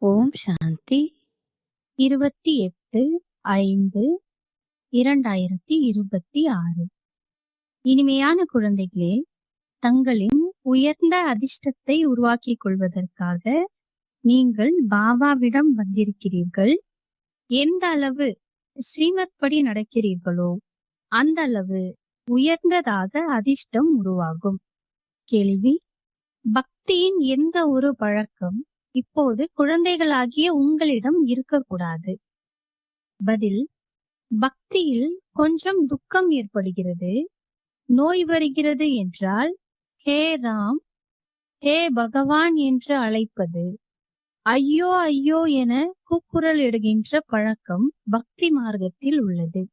ஓம் சாந்தி 28/5/2026. இனிமையான குழந்தைகளே, தங்களின் உயர்ந்த அதிர்ஷ்டத்தை உருவாக்கிக் கொள்வதற்காக நீங்கள் பாபாவிடம் வந்திருக்கிறீர்கள். எந்த அளவு ஸ்ரீமத் படி நடக்கிறீர்களோ அந்த அளவு உயர்ந்ததாக அதிர்ஷ்டம் உருவாகும். கேள்வி: பக்தியின் எந்த ஒரு பழக்கம் இப்போது குழந்தைகளாகிய உங்களிடம் இருக்கக்கூடாது? பதில்: பக்தியில் கொஞ்சம் துக்கம் ஏற்படுகிறது, நோய் வருகிறது என்றால் ஹே ராம், ஹே பகவான் என்று அழைப்பது, ஐயோ ஐயோ என கூக்குரல் இடுகின்ற பழக்கம் பக்தி மார்க்கத்தில் உள்ளது.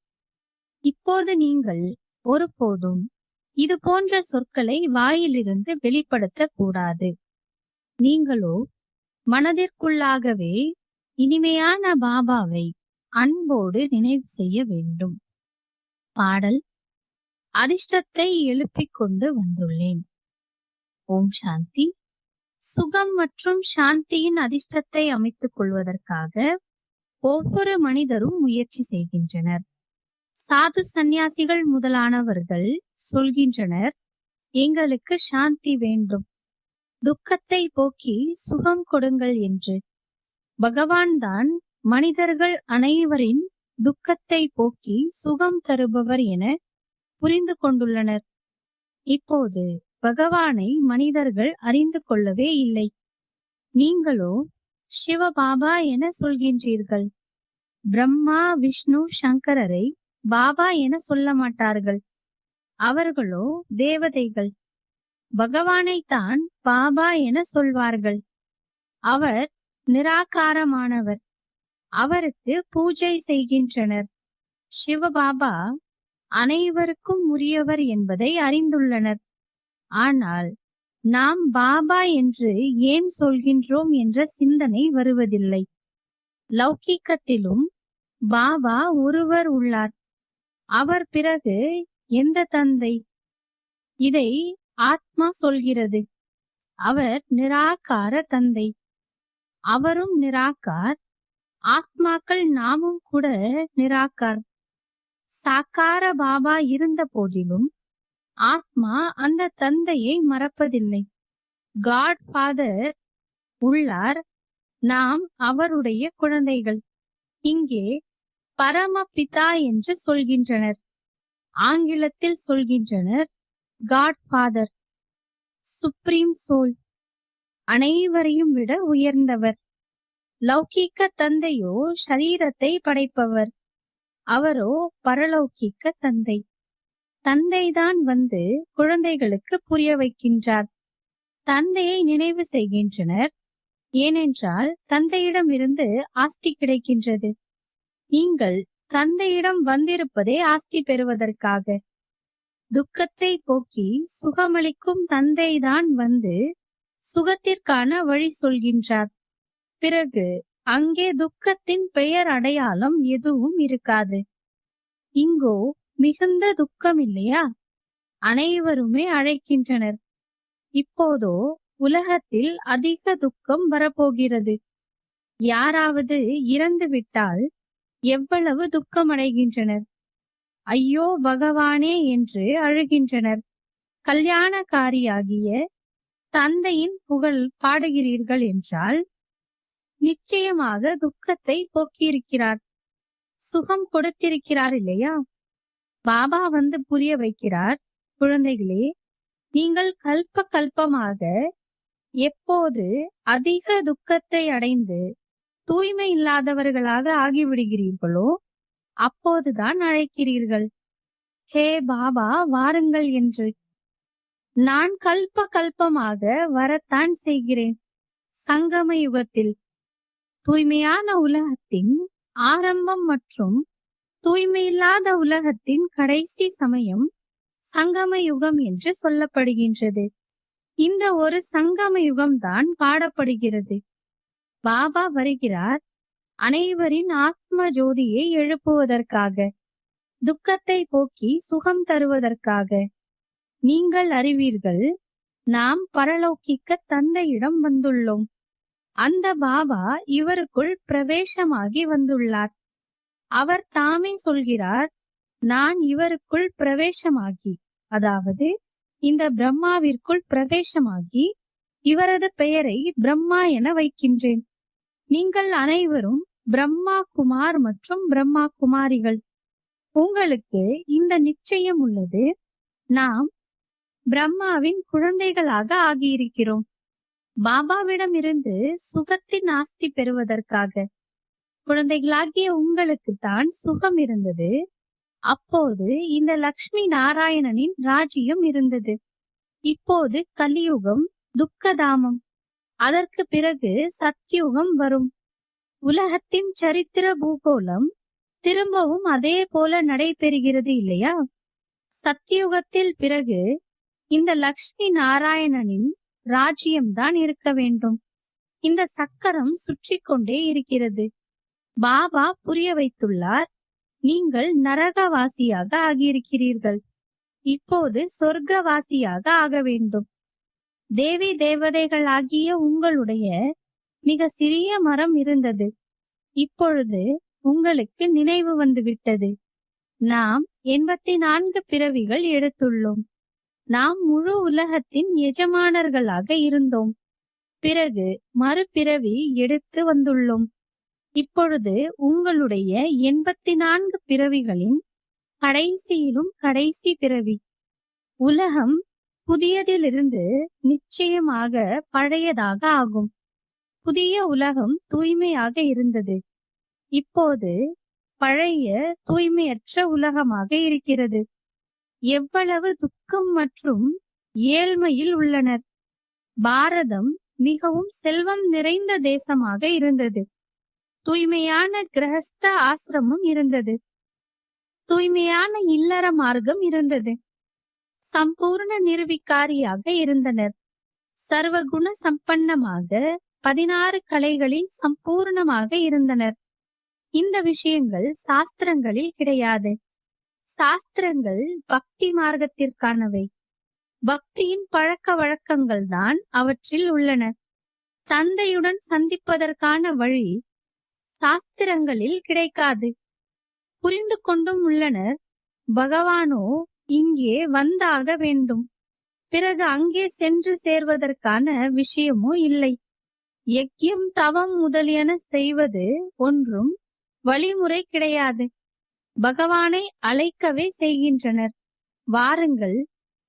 இப்போது நீங்கள் ஒருபோதும் இது போன்ற சொற்களை வாயிலிருந்து வெளிப்படுத்த கூடாது. நீங்களோ மனதிற்குள்ளாகவே இனிமையான பாபாவை அன்போடு நினைவு செய்ய வேண்டும். பாடல்: அதிர்ஷ்டத்தை எழுப்பிக் கொண்டு வந்துள்ளேன். ஓம் சாந்தி. சுகம் மற்றும் சாந்தியின் அதிர்ஷ்டத்தை அமைத்துக் கொள்வதற்காக ஒவ்வொரு மனிதரும் முயற்சி செய்கின்றனர். சாது சந்நியாசிகள் முதலானவர்கள் சொல்கின்றனர், எங்களுக்கு சாந்தி வேண்டும், துக்கத்தை போக்கி சுகம் கொடுங்கள் என்று. பகவான் தான் மனிதர்கள் அனைவரின் துக்கத்தை போக்கி சுகம் தருபவர் என புரிந்து கொண்டுள்ளனர். இப்போது பகவானை மனிதர்கள் அறிந்து கொள்ளவே இல்லை. நீங்களோ சிவபாபா என சொல்கின்றீர்கள். பிரம்மா, விஷ்ணு, சங்கரரை பாபா என சொல்ல மாட்டார்கள். அவர்களோ தேவதைகள். பகவானை தான் பாபா என சொல்வார்கள். அவர் நிராகாரமானவர். அவருக்கு பூஜை செய்கின்றனர். சிவபாபா அனைவருக்கும் உரியவர் என்பதை அறிந்துள்ளனர். ஆனால் நாம் பாபா என்று ஏன் சொல்கின்றோம் என்ற சிந்தனை வருவதில்லை. லௌகிக்கத்திலும் பாபா ஒருவர் உள்ளார். அவர் பிறகு எந்த தந்தை? இதை ஆத்மா சொல்கிறது. அவர் நிராகார தந்தை. அவரும் நிராகார். ஆத்மாக்கள் நாமும் கூட நிராகார். சாக்கார பாபா இருந்த போதிலும் ஆத்மா அந்த தந்தையை மறப்பதில்லை. காட் ஃபாதர் உள்ளார். நாம் அவருடைய குழந்தைகள். இங்கே பரமபிதா என்று சொல்கின்றனர். ஆங்கிலத்தில் சொல்கின்றனர் காட் ஃபாதர், சுப்ரீம் சோல், அனைவரையும் விட உயர்ந்தவர். லௌகிக்க தந்தையோ ஷரீரத்தை படைப்பவர். அவரோ பரலௌகிக்க தந்தை. தந்தைதான் வந்து குழந்தைகளுக்கு புரிய வைக்கின்றார். தந்தையை நினைவு செய்கின்றனர். ஏனென்றால் தந்தையிடம் இருந்து ஆஸ்தி கிடைக்கின்றது. நீங்கள் தந்தையிடம் வந்திருப்பதே ஆஸ்தி பெறுவதற்காக. துக்கத்தை போக்கி சுகமளிக்கும் தந்தைதான் வந்து சுகத்திற்கான வழி சொல்கின்றார். பிறகு அங்கே துக்கத்தின் பெயர் அடையாளம் எதுவும் இருக்காது. இங்கோ மிகுந்த துக்கம் இல்லையா? அனைவருமே அழைக்கின்றனர். இப்போதோ உலகத்தில் அதிக துக்கம் வரப்போகிறது. யாராவது இறந்து விட்டால் எவ்வளவு துக்கம் அடைகின்றனர். ஐயோ பகவானே என்று அழுகின்றனர். கல்யாணக்காரியாகிய தந்தையின் புகழ் பாடுகிறீர்கள் என்றால் நிச்சயமாக துக்கத்தை போக்கியிருக்கிறார், சுகம் கொடுத்திருக்கிறார் இல்லையா? பாபா வந்து புரிய வைக்கிறார், குழந்தைகளே, நீங்கள் கல்ப கல்பமாக எப்போது அதிக துக்கத்தை அடைந்து தூய்மை இல்லாதவர்களாக ஆகிவிடுகிறீர்களோ அப்போதுதான் அழைக்கிறீர்கள், ஹே பாபா வாருங்கள் என்று. நான் கல்ப கல்பமாக வரத்தான் செய்கிறேன். சங்கம யுகத்தில் தூய்மையான உலகத்தின் ஆரம்பம் மற்றும் தூய்மையில்லாத உலகத்தின் கடைசி சமயம் சங்கம யுகம் என்று சொல்லப்படுகின்றது. இந்த ஒரு சங்கம யுகம்தான் பாடப்படுகிறது. பாபா வருகிறார் அனைவரின் ஆத்ம ஜோதியை எழுப்புவதற்காக, துக்கத்தை போக்கி சுகம் தருவதற்காக. நீங்கள் அறிவீர்கள், நாம் பரலௌகிக்க தந்தையிடம் வந்துள்ளோம். அந்த பாபா இவருக்குள் பிரவேசமாகி வந்துள்ளார். அவர் தாமே சொல்கிறார், நான் இவருக்குள் பிரவேசமாகி, அதாவது இந்த பிரம்மாவிற்குள் பிரவேசமாகி இவரது பெயரை பிரம்மா என வைக்கின்றேன். நீங்கள் அனைவரும் பிரம்மா குமார் மற்றும் பிரம்மா குமாரிகள். உங்களுக்கு இந்த நிச்சயம் உள்ளது, நாம் பிரம்மாவின் குழந்தைகளாக ஆகியிருக்கிறோம். பாபாவிடம் இருந்து சுகத்தின் ஆஸ்தி பெறுவதற்காக. குழந்தைகளாகிய உங்களுக்குத்தான் சுகம் இருந்தது. அப்போது இந்த லக்ஷ்மி நாராயணனின் ராஜ்யம் இருந்தது. இப்போது கலியுகம் துக்கதாமம். அதற்கு பிறகு சத்யுகம் வரும். உலகத்தின் சரித்திர பூகோளம் திரும்பவும் அதே போல நடைபெறுகிறது இல்லையா? சத்யுகத்தில் பிறகு இந்த லக்ஷ்மி நாராயணனின் ராஜ்யம்தான் இருக்க வேண்டும். இந்த சக்கரம் சுற்றி கொண்டே இருக்கிறது. பாபா புரிய வைத்துள்ளார், நீங்கள் நரகவாசியாக ஆகியிருக்கிறீர்கள். இப்போது சொர்க்கவாசியாக ஆக வேண்டும். தேவி தேவதைகள் ஆகிய உங்களுடைய மிக சிறிய மரம் இருந்தது. இப்பொழுது உங்களுக்கு நினைவு வந்துவிட்டது. நாம் 84 பிறவிகள் எடுத்துள்ளோம். நாம் முழு உலகத்தின் எஜமானர்களாக இருந்தோம். பிறகு மறுபிறவி எடுத்து வந்துள்ளோம். இப்பொழுது உங்களுடைய 84 பிறவிகளின் கடைசியிலும் கடைசி பிறவி. உலகம் புதியதிலிருந்து நிச்சயமாக பழையதாக ஆகும். புதிய உலகம் தூய்மையாக இருந்தது. இப்போது பழைய தூய்மையற்ற உலகமாக இருக்கிறது. எவ்வளவு துக்கம் மற்றும் ஏழ்மையில் உள்ளனர். பாரதம் மிகவும் செல்வம் நிறைந்த தேசமாக இருந்தது. தூய்மையான கிரகஸ்த ஆசிரமம் இருந்தது. தூய்மையான இல்லற மார்க்கம் இருந்தது. சம்பூர்ண நிர்விகாரியாக இருந்தனர். சர்வகுண சம்பன்னமாக 16 கலைகளில் சம்பூர்ணமாக இருந்தனர். இந்த விஷயங்கள் சாஸ்திரங்களில் கிடையாது. சாஸ்திரங்கள் பக்தி மார்க்கத்திற்கானவை. பக்தியின் பழக்க வழக்கங்கள் தான் அவற்றில் உள்ளன. தந்தையுடன் சந்திப்பதற்கான வழி சாஸ்திரங்களில் கிடைக்காது. புரிந்து கொண்டும் உள்ளனர், பகவானோ இங்கே வந்தாக வேண்டும். பிறகு அங்கே சென்று சேர்வதற்கான விஷயமோ இல்லை. யக்யம் தவம் முதலியன செய்வது ஒன்றும் வழிமுறை கிடையாது. பகவானை அழைக்கவே செய்கின்றனர், வாருங்கள்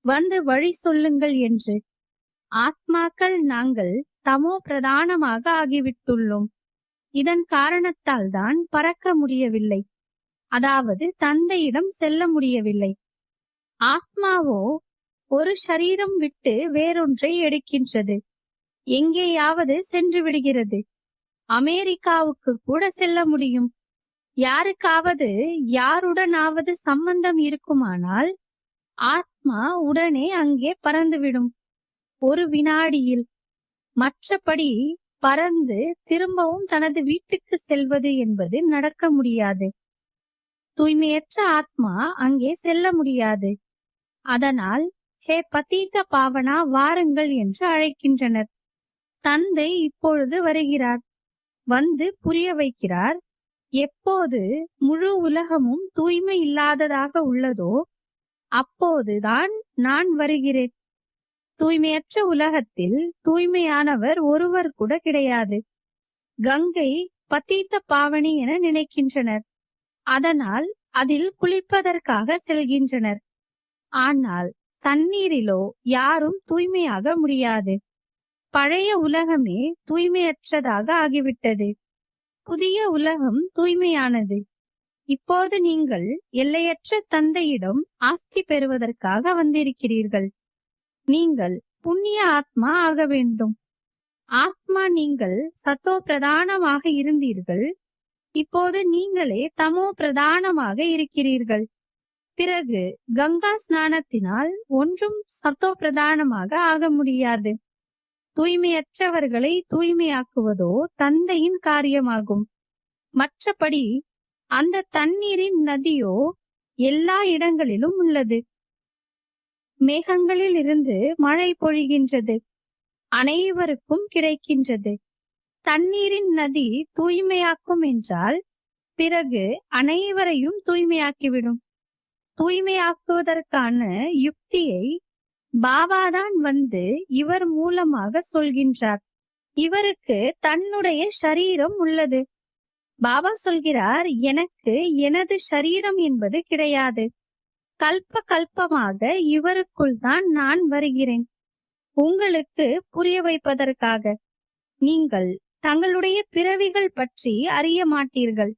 வந்து வழி சொல்லுங்கள் என்று. ஆத்மாக்கள் நாங்கள் தமோ பிரதானமாக ஆகிவிட்டுள்ளோம். இதன் காரணத்தால் தான் பறக்க முடியவில்லை, அதாவது தந்தையிடம் செல்ல முடியவில்லை. ஆத்மாவோ ஒரு சரீரம் விட்டு வேறொன்றை எடுக்கின்றது. எங்கேயாவது சென்று விடுகிறது. அமெரிக்காவுக்கு கூட செல்ல முடியும். யாருக்காவது யாருடனாவது சம்பந்தம் இருக்குமானால் ஆத்மா உடனே அங்கே பறந்துவிடும், ஒரு வினாடியில். மற்றபடி பறந்து திரும்பவும் தனது வீட்டுக்கு செல்வது என்பது நடக்க முடியாது. தூய்மையற்ற ஆத்மா அங்கே செல்ல முடியாது. அதனால் ஹே பதீத பாவனா, வாருங்கள் என்று அழைக்கின்றனர். தந்தை இப்பொழுது வருகிறார். வந்து புரிய வைக்கிறார், எப்போது முழு உலகமும் தூய்மை இல்லாததாக உள்ளதோ அப்போதுதான் நான் வருகிறேன். தூய்மையற்ற உலகத்தில் தூய்மையானவர் ஒருவர் கூட கிடையாது. கங்கை பதீத்த பாவனி என நினைக்கின்றனர். அதனால் அதில் குளிப்பதற்காக செல்கின்றனர். ஆனால் தண்ணீரிலோ யாரும் தூய்மையாக முடியாது. பழைய உலகமே தூய்மையற்றதாக ஆகிவிட்டது. புதிய உலகம் தூய்மையானது. இப்போது நீங்கள் எல்லையற்ற தந்தையிடம் ஆஸ்தி பெறுவதற்காக வந்திருக்கிறீர்கள். நீங்கள் புண்ணிய ஆத்மா ஆக வேண்டும். ஆத்மா நீங்கள் சத்தோ பிரதானமாக இருந்தீர்கள். இப்போது நீங்களே தமோ பிரதானமாக இருக்கிறீர்கள். பிறகு கங்கா ஸ்நானத்தினால் ஒன்றும் சத்தோ பிரதானமாக ஆக முடியாது. தூய்மையற்றவர்களை தூய்மையாக்குவதோ தந்தையின் காரியமாகும். மற்றபடி அந்த தண்ணீரின் நதியோ எல்லா இடங்களிலும் உள்ளது. மேகங்களில் இருந்து மழை பொழிகின்றது, அனைவருக்கும் கிடைக்கின்றது. தண்ணீரின் நதி தூய்மையாக்கும் என்றால் பிறகு அனைவரையும் தூய்மையாக்கிவிடும். தூய்மையாக்குவதற்கான யுக்தியை பாபாதான் வந்து இவர் மூலமாக சொல்கின்றார். இவருக்கு தன்னுடைய ஷரீரம் உள்ளது. பாபா சொல்கிறார், எனக்கு எனது ஷரீரம் என்பது கிடையாது. கல்ப கல்பமாக இவருக்குள் தான் நான் வருகிறேன். உங்களுக்கு புரிய வைப்பதற்காக. நீங்கள் தங்களுடைய பிறவிகள் பற்றி அறிய மாட்டீர்கள்.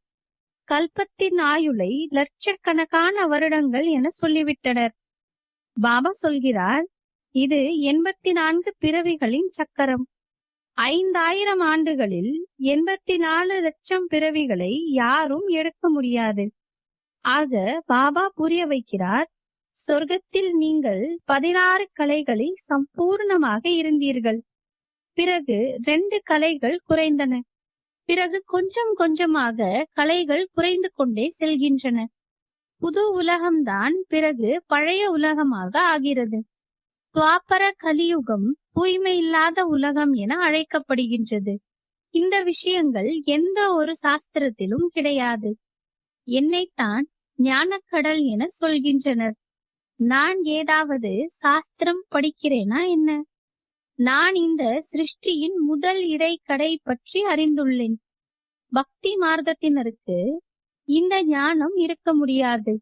கல்பத்தின் ஆயுளை லட்சக்கணக்கான வருடங்கள் என சொல்லிவிட்டனர். பாபா சொல்கிறார், இது 84 பிறவிகளின் சக்கரம். 5000 ஆண்டுகளில் 84 லட்சம் பிறவிகளை யாரும் எடுக்க முடியாது. ஆக பாபா புரிய வைக்கிறார், சொர்க்கத்தில் நீங்கள் 16 கலைகளை சம்பூர்ணமாக இருந்தீர்கள். பிறகு 2 கலைகள் குறைந்தன. பிறகு கொஞ்சம் கொஞ்சமாக கலைகள் குறைந்து கொண்டே செல்கின்றன. புது உலகம்தான் பிறகு பழைய உலகமாக ஆகிறது. துவாபர கலியுகம் தூய்மை இல்லாத உலகம் என அழைக்கப்படுகின்றது. இந்த விஷயங்கள் எந்த ஒரு சாஸ்திரத்திலும் கிடையாது. என்னைத்தான் ஞானக்கடல் என சொல்கின்றனர். நான் ஏதாவது சாஸ்திரம் படிக்கிறேனா என்ன? நான் இந்த சிருஷ்டியின் முதல் இடைக்கடை பற்றி அறிந்துள்ளேன். பக்தி மார்க்கத்தினருக்கு இந்த ஞானம் இருக்க முடியாது.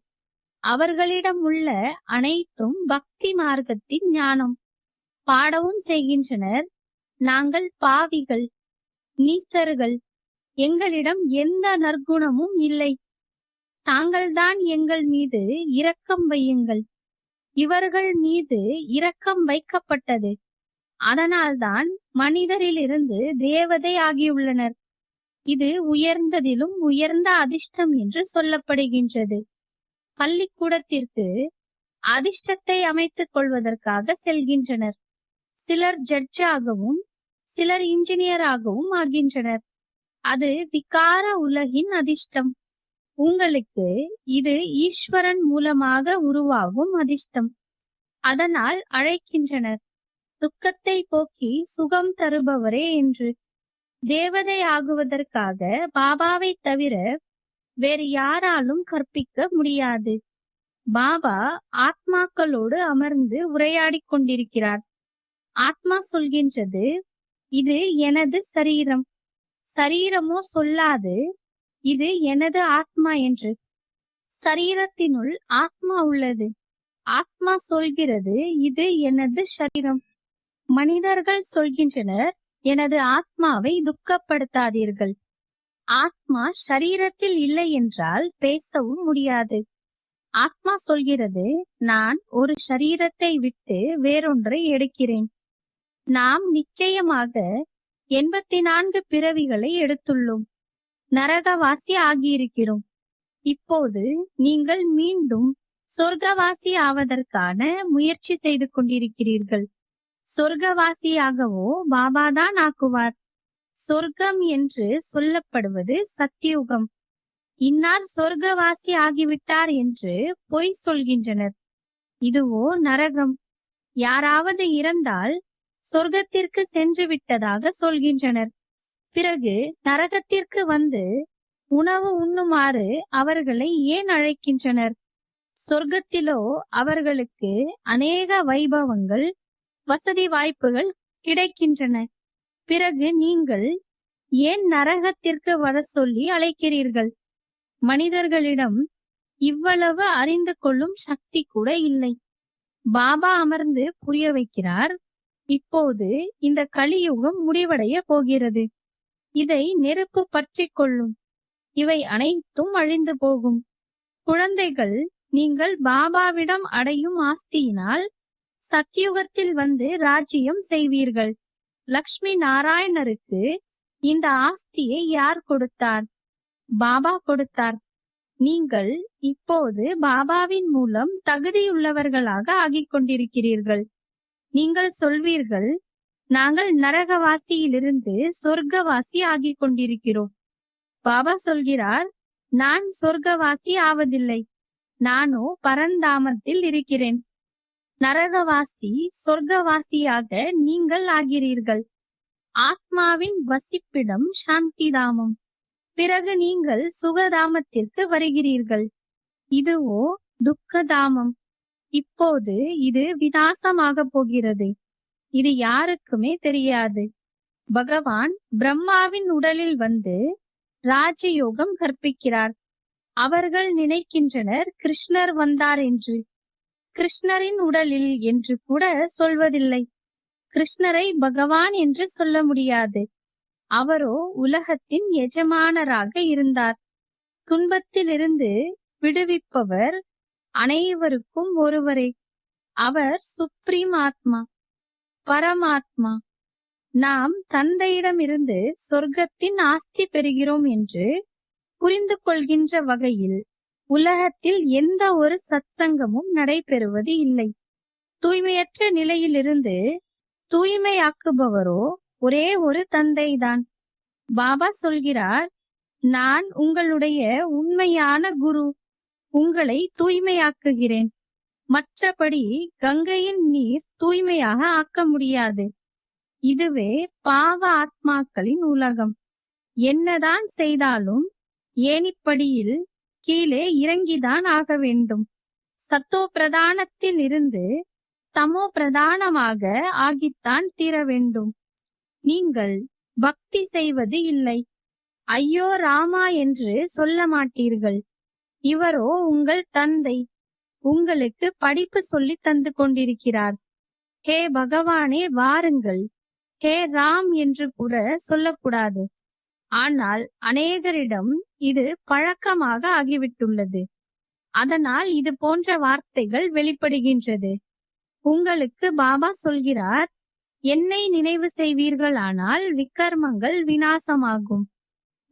அவர்களிடம் உள்ள அனைத்தும் பக்தி மார்க்கத்தின் ஞானம். பாடவும் செய்கின்றனர், நாங்கள் பாவிகள், நீசர்கள், எங்களிடம் எந்த நற்குணமும் இல்லை. தாங்கள்தான் எங்கள் மீது இரக்கம் வையுங்கள். இவர்கள் மீது இரக்கம் வைக்கப்பட்டது. அதனால்தான் மனிதரிலிருந்து தேவதை ஆகியுள்ளனர். இது உயர்ந்ததிலும் உயர்ந்த அதிர்ஷ்டம் என்று சொல்லப்படுகின்றது. பள்ளிக்கூடத்திற்கு அதிர்ஷ்டத்தை அமைத்துக் கொள்வதற்காக செல்கின்றனர். சிலர் ஜட்ஜாகவும் சிலர் இன்ஜினியராகவும் ஆகின்றனர். அது விகார உலகின் அதிர்ஷ்டம். உங்களுக்கு இது ஈஸ்வரன் மூலமாக உருவாகும் அதிர்ஷ்டம். அதனால் அழைக்கின்றனர், துக்கத்தை போக்கி சுகம் தருபவரே என்று. தேவதை ஆகுவதற்காக பாபாவை தவிர வேறு யாராலும் கற்பிக்க முடியாது. பாபா ஆத்மாக்களோடு அமர்ந்து உரையாடிக் கொண்டிருக்கிறார். ஆத்மா சொல்கின்றது, இது எனது சரீரம். சரீரமோ சொல்லாது, இது எனது ஆத்மா என்று. சரீரத்தினுள் ஆத்மா உள்ளது. ஆத்மா சொல்கிறது, இது எனது சரீரம். மனிதர்கள் சொல்கின்றனர், எனது ஆத்மாவை துக்கப்படுத்தாதீர்கள். ஆத்மா ஷரீரத்தில் இல்லை என்றால் பேசவும் முடியாது. ஆத்மா சொல்கிறது, நான் ஒரு ஷரீரத்தை விட்டு வேறொன்றை எடுக்கிறேன். நாம் நிச்சயமாக 84 பிறவிகளை எடுத்துள்ளோம். நரகவாசி ஆகியிருக்கிறோம். இப்போது நீங்கள் மீண்டும் சொர்க்கவாசி ஆவதற்கான முயற்சி செய்து கொண்டிருக்கிறீர்கள். சொர்க்கவாசியாகவோ பாபாதான் ஆக்குவார். சொர்க்கம் என்று சொல்லப்படுவது சத்தியுகம். இன்னார் சொர்க்கவாசி ஆகிவிட்டார் என்று பொய் சொல்கின்றனர். இதுவோ நரகம். யாராவது இறந்தால் சொர்க்கத்திற்கு சென்று விட்டதாக சொல்கின்றனர். பிறகு நரகத்திற்கு வந்து உணவு உண்ணுமாறு அவர்களை ஏன் அழைக்கின்றனர்? சொர்க்கத்திலோ அவர்களுக்கு அநேக வைபவங்கள், வசதி வாய்ப்புகள் கிடைக்கின்றன. பிறகு நீங்கள் ஏன் நரகத்திற்கு வர சொல்லி அழைக்கிறீர்கள்? மனிதர்களிடம் இவ்வளவு அறிந்து கொள்ளும் சக்தி கூட இல்லை. பாபா அமர்ந்து புரிய வைக்கிறார், இப்போது இந்த கலியுகம் முடிவடைய போகிறது. இதை நெருப்பு பற்றி கொள்ளும். இவை அனைத்தும் அழிந்து போகும். குழந்தைகள், நீங்கள் பாபாவிடம் அடையும் ஆஸ்தியினால் சத்தியுகத்தில் வந்து ராஜ்யம் செய்வீர்கள். லக்ஷ்மி நாராயணருக்கு இந்த ஆஸ்தியை யார் கொடுத்தார்? பாபா கொடுத்தார். நீங்கள் இப்போது பாபாவின் மூலம் தகுதியுள்ளவர்களாக ஆகிக் கொண்டிருக்கிறீர்கள். நீங்கள் சொல்வீர்கள், நாங்கள் நரகவாசியிலிருந்து சொர்க்கவாசி ஆகிக் கொண்டிருக்கிறோம். பாபா சொல்கிறார், நான் சொர்க்கவாசி ஆவதில்லை. நானோ பரந்தாமத்தில் இருக்கிறேன். நரகவாசி சொர்க்கவாசியாக நீங்கள் ஆகிறீர்கள். ஆத்மாவின் வசிப்பிடம் சாந்திதாமம். பிறகு நீங்கள் சுகதாமத்திற்கு வருகிறீர்கள். இதுவோ துக்கதாமம். இப்போது இது விநாசமாக போகிறது. இது யாருக்குமே தெரியாது. பகவான் பிரம்மாவின் உடலில் வந்து ராஜயோகம் கற்பிக்கிறார். அவர்கள் நினைக்கின்றனர் கிருஷ்ணர் வந்தார் என்று. கிருஷ்ணரின் உடலில் என்று கூட சொல்வதில்லை. கிருஷ்ணரை பகவான் என்று சொல்ல முடியாது. அவரோ உலகத்தின் எஜமானராக இருந்தார். துன்பத்திலிருந்து விடுவிப்பவர் அனைவருக்கும் ஒருவரே. அவர் சுப்ரீம் ஆத்மா, பரமாத்மா. நாம் தந்தையிடமிருந்து சொர்க்கத்தின் ஆஸ்தி பெறுகிறோம் என்று புரிந்து கொள்கின்ற வகையில் உலகத்தில் எந்த ஒரு சத்சங்கமும் நடைபெறுவது இல்லை. தூய்மையற்ற நிலையிலிருந்து தூய்மையாக்குபவரோ ஒரே ஒரு தந்தைதான். பாபா சொல்கிறார், நான் உங்களுடைய உண்மையான குரு, உங்களை தூய்மையாக்குகிறேன். மற்றபடி கங்கையின் நீர் தூய்மையாக ஆக்க முடியாது. இதுவே பாவ ஆத்மாக்களின் உலகம். என்னதான் செய்தாலும் ஏணிப்படியில் கீழே இறங்கிதான் ஆக வேண்டும். சத்தோ பிரதானத்தில் இருந்து தமோ பிரதானமாக ஆகித்தான் தீர வேண்டும். நீங்கள் பக்தி செய்வது இல்லை. ஐயோ ராமா என்று சொல்ல மாட்டீர்கள். இவரோ உங்கள் தந்தை, உங்களுக்கு படிப்பு சொல்லி தந்து கொண்டிருக்கிறார். ஹே பகவானே வாருங்கள், ஹே ராம் என்று கூட சொல்லக்கூடாது. ஆனால் அநேகரிடம் இது பழக்கமாக ஆகிவிட்டுள்ளது. அதனால் இது போன்ற வார்த்தைகள் வெளிப்படுகின்றது. உங்களுக்கு பாபா சொல்கிறார், என்னை நினைவு செய்வீர்களானால் விக்கர்மங்கள் விநாசமாகும்.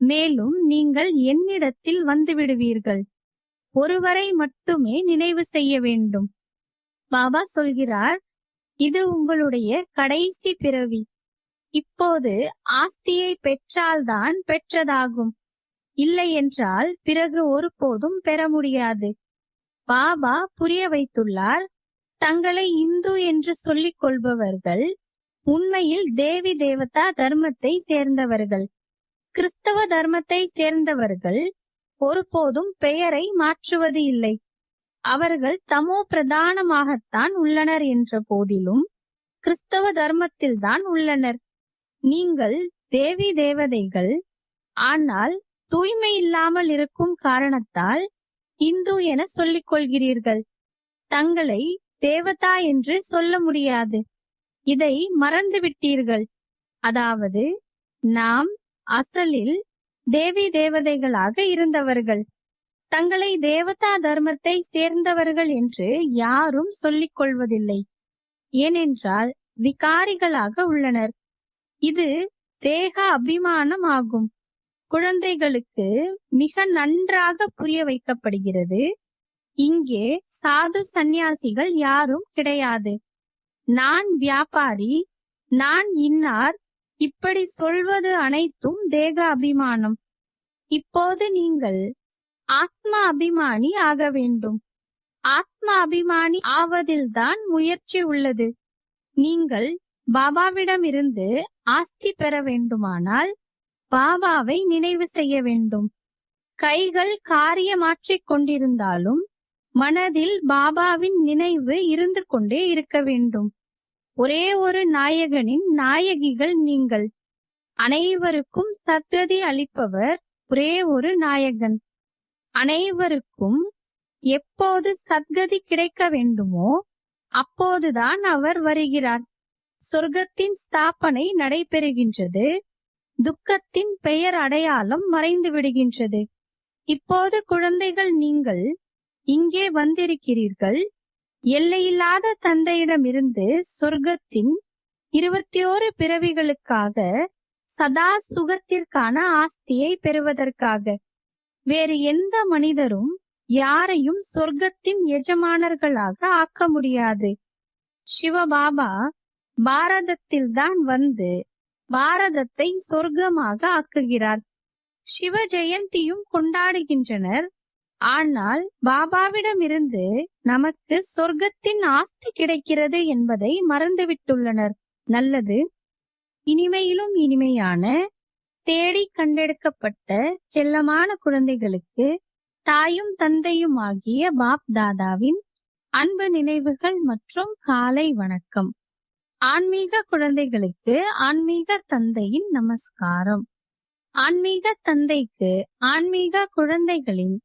மேலும் நீங்கள் என்னிடத்தில் வந்து விடுவீர்கள். ஒருவரை மட்டுமே நினைவு செய்ய வேண்டும். பாபா சொல்கிறார், இது உங்களுடைய கடைசி பிறவி. இப்போது ஆஸ்தியை பெற்றால்தான் பெற்றதாகும். இல்லை என்றால் பிறகு ஒருபோதும் பெற முடியாது. பாபா புரிய வைத்துள்ளார், தங்களை இந்து என்று சொல்லிக் கொள்பவர்கள் உண்மையில் தேவி தேவதா தர்மத்தை சேர்ந்தவர்கள். கிறிஸ்தவ தர்மத்தை சேர்ந்தவர்கள் ஒருபோதும் பெயரை மாற்றுவது இல்லை. அவர்கள் தமோ பிரதானமாகத்தான் உள்ளனர் என்ற போதிலும் கிறிஸ்தவ தர்மத்தில்தான் உள்ளனர். நீங்கள் தேவி தேவதைகள், ஆனால் தூய்மை இல்லாமல் இருக்கும் காரணத்தால் இந்து என சொல்லிக் கொள்கிறீர்கள். தங்களை தேவதா என்று சொல்ல முடியாது. இதை மறந்துவிட்டீர்கள். அதாவது நாம் அசலில் தேவி தேவதைகளாக இருந்தவர்கள். தங்களை தேவதா தர்மத்தை சேர்ந்தவர்கள் என்று யாரும் சொல்லிக் கொள்வதில்லை. ஏனென்றால் விகாரிகளாக உள்ளனர். இது தேக அபிமானம் ஆகும். குழந்தைகளுக்கு மிக நன்றாக புரிய வைக்கப்படுகிறது. இங்கே சாது சந்நியாசிகள் யாரும் கிடையாது. நான் வியாபாரி, நான் இன்னார், இப்படி சொல்வது அனைத்தும் தேக அபிமானம். இப்போது நீங்கள் ஆத்மா அபிமானி ஆக வேண்டும். ஆத்மா அபிமானி ஆவதில்தான் முயற்சி உள்ளது. நீங்கள் பாபாவிடமிருந்து ஆஸ்தி பெற வேண்டுமானால் பாபாவை நினைவு செய்ய வேண்டும். கைகள் காரியமாற்றிக் கொண்டிருந்தாலும் மனதில் பாபாவின் நினைவு இருந்து கொண்டே இருக்க வேண்டும். ஒரே ஒரு நாயகனின் நாயகிகள் நீங்கள். அனைவருக்கும் சத்கதி அளிப்பவர் ஒரே ஒரு நாயகன். அனைவருக்கும் எப்போது சத்கதி கிடைக்க வேண்டுமோ அப்போதுதான் அவர் வருகிறார். சொர்க்கத்தின் ஸ்தாபனை நடைபெறுகின்றது. துக்கத்தின் பெயர் அடையாளம் மறைந்து விடுகின்றது. இப்போது குழந்தைகள், நீங்கள் இங்கே வந்திருக்கிறீர்கள். எல்லையில்லாத தந்தையிடமிருந்து சொர்க்கத்தின் 21 பிறவிகளுக்காக சதா சுகத்திற்கான ஆஸ்தியை பெறுவதற்காக. வேறு எந்த மனிதரும் யாரையும் சொர்க்கத்தின் எஜமானர்களாக ஆக்க முடியாது. சிவபாபா பாரதத்தில்தான் வந்து பாரதத்தை சொர்க்கமாக ஆக்குகிறார். சிவ ஜெயந்தியும் கொண்டாடுகின்றனர். ஆனால் பாபாவிடமிருந்து நமக்கு சொர்க்கத்தின் ஆஸ்தி கிடைக்கிறது என்பதை மறந்துவிட்டுள்ளனர். நல்லது. இனிமையிலும் இனிமையான தேடி கண்டெடுக்கப்பட்ட செல்லமான குழந்தைகளுக்கு தாயும் தந்தையும் ஆகிய பாப் தாதாவின் அன்பு நினைவுகள் மற்றும் காலை வணக்கம். ஆன்மீக குழந்தைகளுக்கு ஆன்மீக தந்தையின் நமஸ்காரம். ஆன்மீக தந்தைக்கு ஆன்மீக குழந்தைகளின்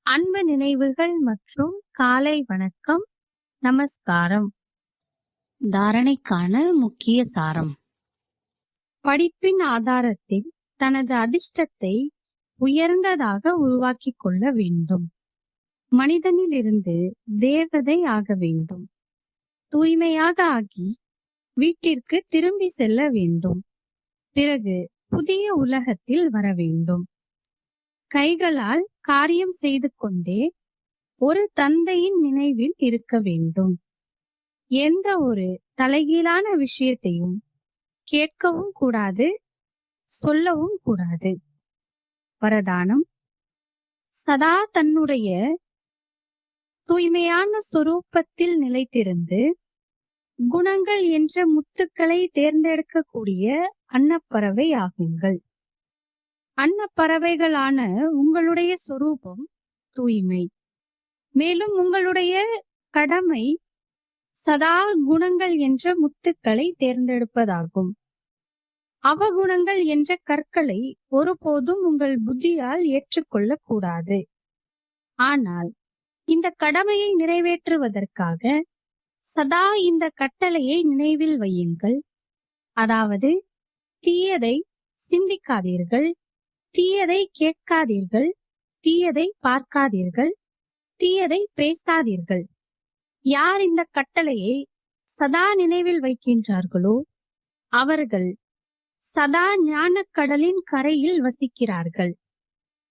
அன்பு நினைவுகள் மற்றும் காலை வணக்கம், நமஸ்காரம். தாரணைக்கான முக்கிய சாரம். படிப்பின் ஆதாரத்தில் தனது அதிர்ஷ்டத்தை உயர்ந்ததாக உருவாக்கிக் கொள்ள வேண்டும். மனிதனிலிருந்து தேவதை ஆக வேண்டும். தூய்மையாக ஆகி வீட்டிற்கு திரும்பி செல்ல வேண்டும். பிறகு புதிய உலகத்தில் வர வேண்டும். கைகளால் காரியம் செய்து கொண்டே ஒரு தந்தையின் நினைவில் இருக்க வேண்டும். எந்த ஒரு தலைகீழான விஷயத்தையும் கேட்கவும் கூடாது, சொல்லவும் கூடாது. வரதானம்: சதா தன்னுடைய தூய்மையான சொரூபத்தில் நிலைத்திருந்து குணங்கள் என்ற முத்துக்களை தேர்ந்தெடுக்கக்கூடிய அன்னப்பறவை ஆகுங்கள். அன்னப்பறவைகளான உங்களுடைய சொரூபம் தூய்மை. மேலும் உங்களுடைய கடமை சதா குணங்கள் என்ற முத்துக்களை தேர்ந்தெடுப்பதாகும். அவகுணங்கள் என்ற கற்களை ஒருபோதும் உங்கள் புத்தியால் ஏற்றுக்கொள்ளக் கூடாது. ஆனால் இந்த கடமையை நிறைவேற்றுவதற்காக சதா இந்த கட்டளையை நினைவில் வையுங்கள். அதாவது, தீயதை சிந்திக்காதீர்கள், தீயதை கேட்காதீர்கள், தீயதை பார்க்காதீர்கள், தீயதை பேசாதீர்கள். யார் இந்த கட்டளையை சதா நினைவில் வைக்கின்றார்களோ அவர்கள் சதா ஞானக்கடலின் கரையில் வசிக்கிறார்கள்.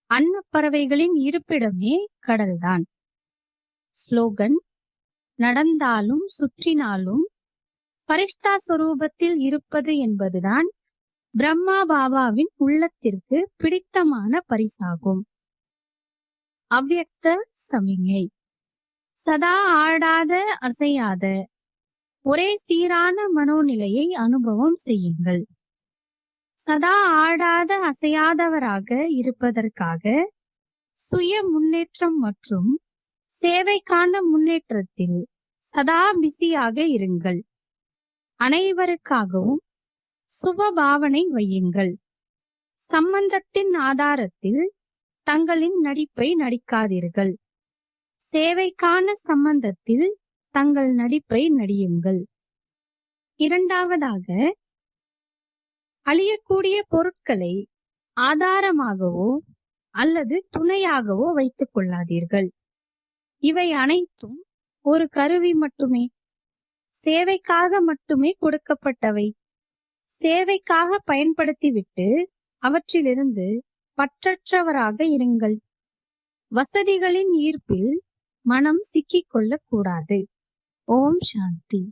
அன்னப்பறவைகளின் இருப்பிடமே கடல்தான். ஸ்லோகன்: நடந்தாலும் சுற்றினாலும் பரிஷ்தா சொரூபத்தில் இருப்பது என்பதுதான் பிரம்மா பாபாவின் உள்ளத்திற்கு பிடித்தமான பரிசாகும். அவ்யக்த சமிஞை: சதா ஆடாத அசையாத ஒரே சீரான மனோநிலையை அனுபவம் செய்யுங்கள். சதா ஆடாத அசையாதவராக இருப்பதற்காக சுய முன்னேற்றம் மற்றும் சேவைக்கான முன்னேற்றத்தில் சதா பிஸியாக இருங்கள். அனைவருக்காகவும் சுப பாவனை வையுங்கள். சம்பந்தத்தின் ஆதாரத்தில் தங்களின் நடிப்பை நடிக்காதீர்கள். சேவைக்கான சம்பந்தத்தில் தங்கள் நடிப்பை நடியுங்கள். இரண்டாவதாக, அழியக்கூடிய பொருட்களை ஆதாரமாகவோ அல்லது துணையாகவோ வைத்துக் கொள்ளாதீர்கள். இவை அனைத்தும் ஒரு கருவி மட்டுமே. சேவைக்காக மட்டுமே கொடுக்கப்பட்டவை. சேவைக்காக பயன்படுத்திவிட்டு அவற்றிலிருந்து பற்றற்றவராக இருங்கள். வசதிகளின் ஈர்ப்பில் மனம் சிக்கிக் கொள்ளக்கூடாது. ஓம் சாந்தி.